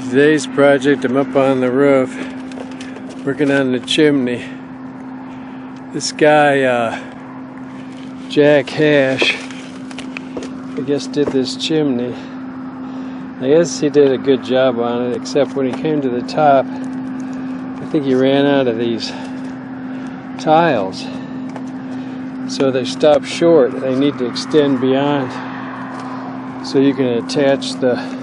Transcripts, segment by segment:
Today's project, I'm up on the roof working on the chimney. This guy, Jack Hash, I guess did this chimney. I guess he did a good job on it, except when he came to the top, I think he ran out of these tiles. So they stopped short. They need to extend beyond so you can attach the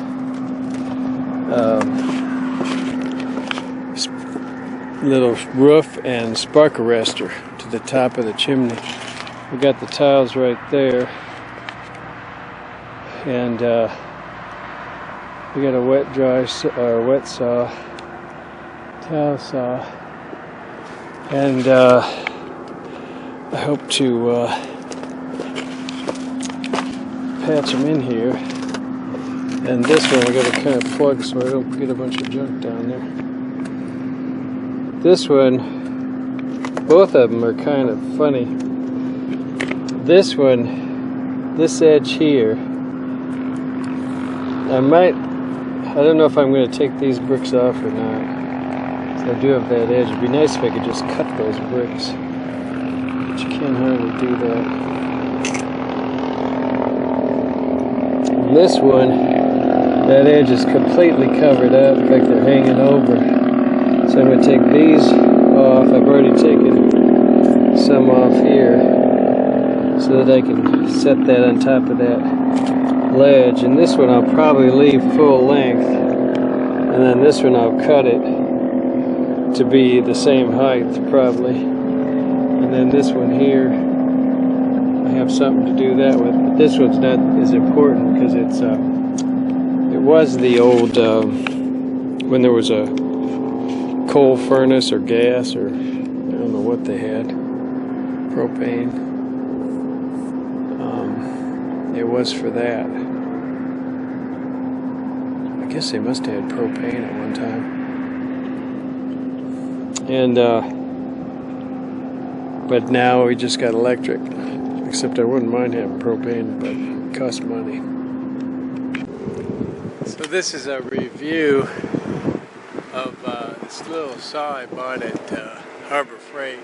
little roof and spark arrestor to the top of the chimney. We got the tiles right there, and we got a wet saw, towel saw, and I hope to patch them in here. And this one we got to kind of plug so I don't get a bunch of junk down there. This one, both of them are kind of funny. This one, this edge here, I don't know if I'm going to take these bricks off or not. So I do have that edge. It'd be nice if I could just cut those bricks, but you can't hardly do that. And this one, that edge is completely covered up. In fact, they're hanging over. So I'm going to take these off. I've already taken some off here so that I can set that on top of that ledge. And this one I'll probably leave full length. And then this one I'll cut it to be the same height probably. And then this one here, I have something to do that with. But this one's not as important because it's it was the old, when there was a coal furnace or gas or I don't know what they had, propane. It was for that. I guess they must have had propane at one time. And, but now we just got electric. Except I wouldn't mind having propane, but it costs money. So this is a review of this little saw I bought at Harbor Freight.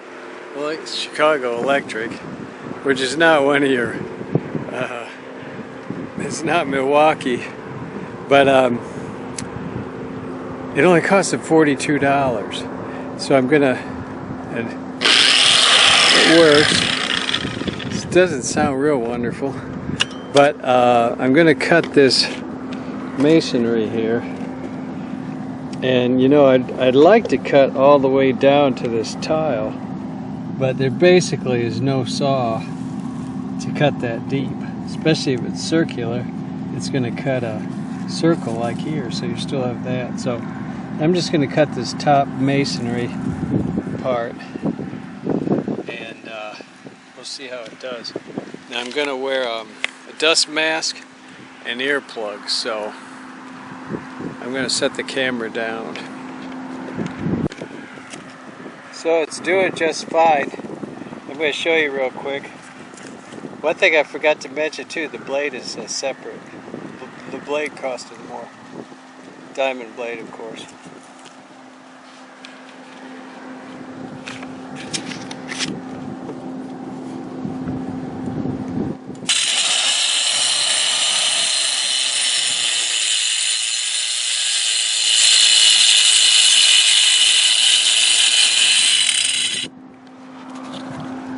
Well, it's Chicago Electric, which is not one of your, it's not Milwaukee, but it only cost them $42. So I'm gonna, and it works. It doesn't sound real wonderful, but I'm gonna cut this masonry here, and you know I'd like to cut all the way down to this tile, but there basically is no saw to cut that deep, especially if it's circular. It's going to cut a circle like here, so you still have that. So I'm just going to cut this top masonry part, and we'll see how it does. Now I'm going to wear a dust mask and earplugs, so I'm going to set the camera down. So it's doing just fine. I'm going to show you real quick. One thing I forgot to mention too, the blade is separate. The blade costed more. Diamond blade, of course.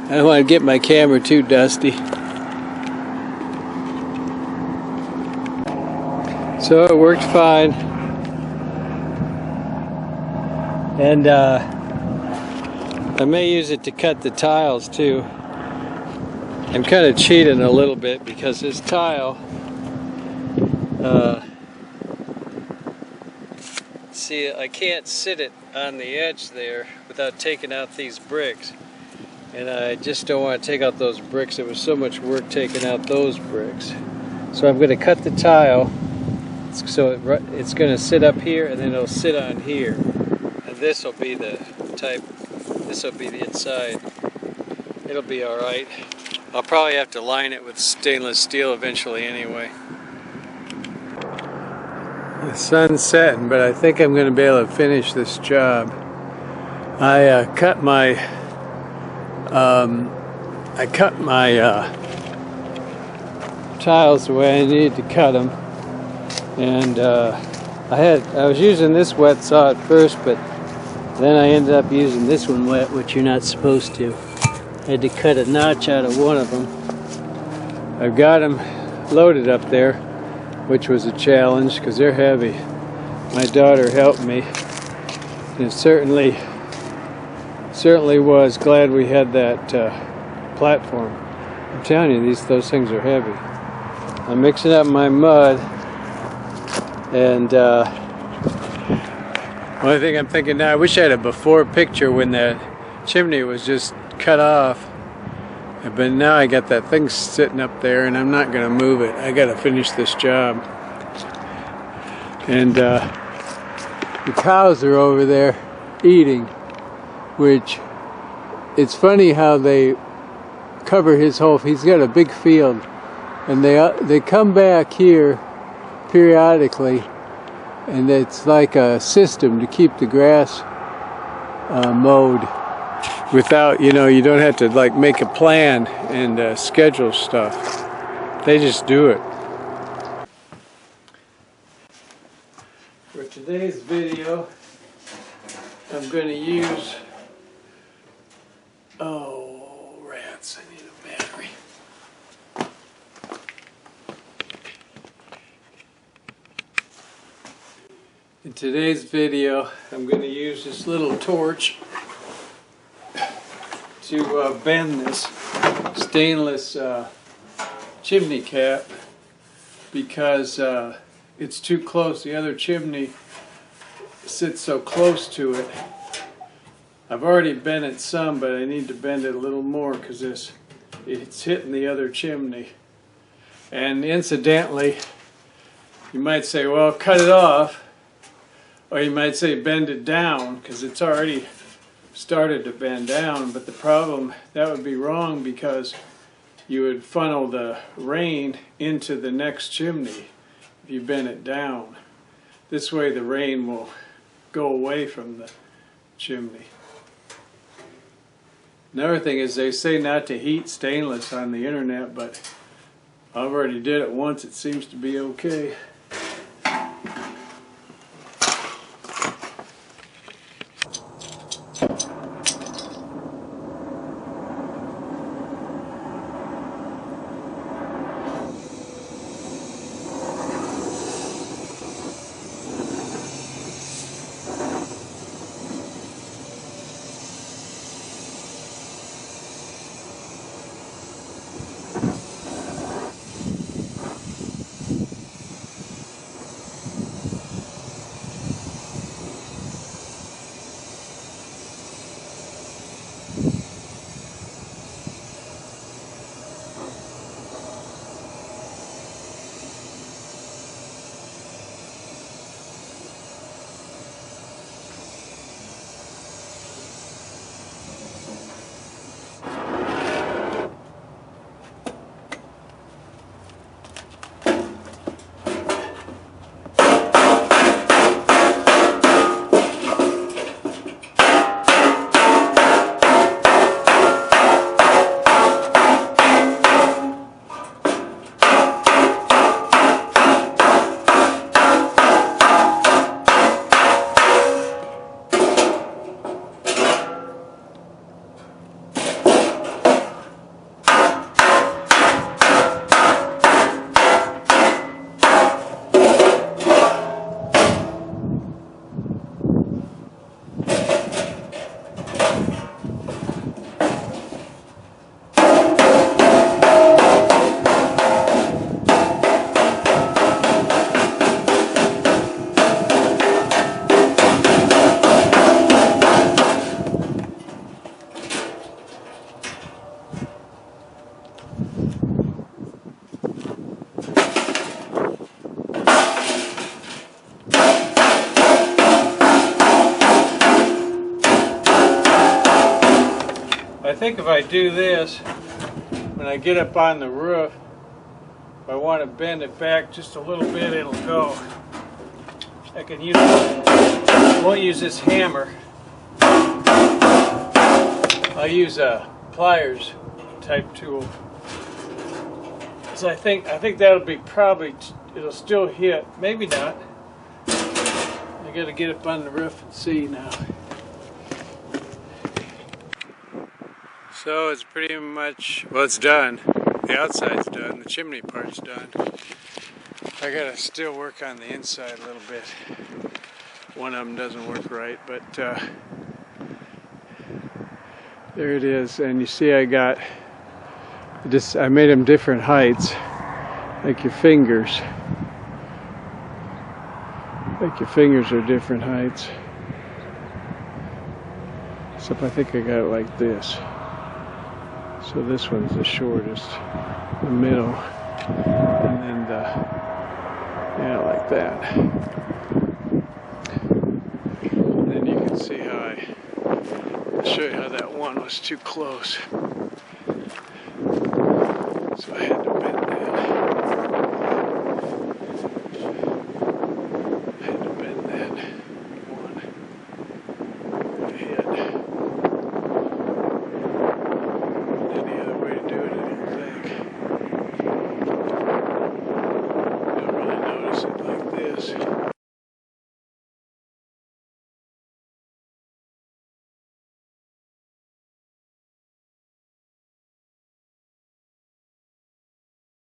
I don't want to get my camera too dusty. So it worked fine. And I may use it to cut the tiles too. I'm kind of cheating a little bit because this tile, see, I can't sit it on the edge there without taking out these bricks. And I just don't want to take out those bricks. It was so much work taking out those bricks. So I'm going to cut the tile so it's going to sit up here, and then it'll sit on here. And this will be the type, this will be the inside. It'll be alright. I'll probably have to line it with stainless steel eventually anyway. The sun's setting, but I think I'm going to be able to finish this job. I cut my tiles the way I needed to cut them, and I was using this wet saw at first, but then I ended up using this one wet, which you're not supposed to. I had to cut a notch out of one of them. I've got them loaded up there, which was a challenge because they're heavy. My daughter helped me, and it certainly was. Glad we had that platform. I'm telling you, those things are heavy. I'm mixing up my mud, and only thing I'm thinking now, I wish I had a before picture when that chimney was just cut off. But now I got that thing sitting up there, and I'm not going to move it. I got to finish this job. And the cows are over there eating, which it's funny how they cover his whole. He's got a big field, and they come back here periodically, and it's like a system to keep the grass mowed. Without, you don't have to like make a plan and schedule stuff. They just do it. For today's video, I'm going to use, oh rats, I need a battery. In today's video, I'm going to use this little torch to bend this stainless chimney cap, because it's too close. The other chimney sits so close to it. I've already bent it some, but I need to bend it a little more because it's hitting the other chimney. And incidentally, you might say, well, cut it off, or you might say bend it down, because it's already started to bend down. But the problem, that would be wrong, because you would funnel the rain into the next chimney if you bend it down. This way the rain will go away from the chimney. Another thing is, they say not to heat stainless on the internet, but I've already did it once. It seems to be okay. I think if I do this, when I get up on the roof, if I want to bend it back just a little bit, it'll go. I can use, I won't use this hammer. I'll use a pliers type tool. So I think that'll be probably, it'll still hit, maybe not. I gotta get up on the roof and see now. So it's pretty much, well, it's done. The outside's done, the chimney part's done. I gotta still work on the inside a little bit. One of them doesn't work right, but there it is. And you see I made them different heights, like your fingers. Like your fingers are different heights. Except I think I got it like this. So this one's the shortest, the middle, and then yeah, like that. And then you can see how I'll show you how that one was too close.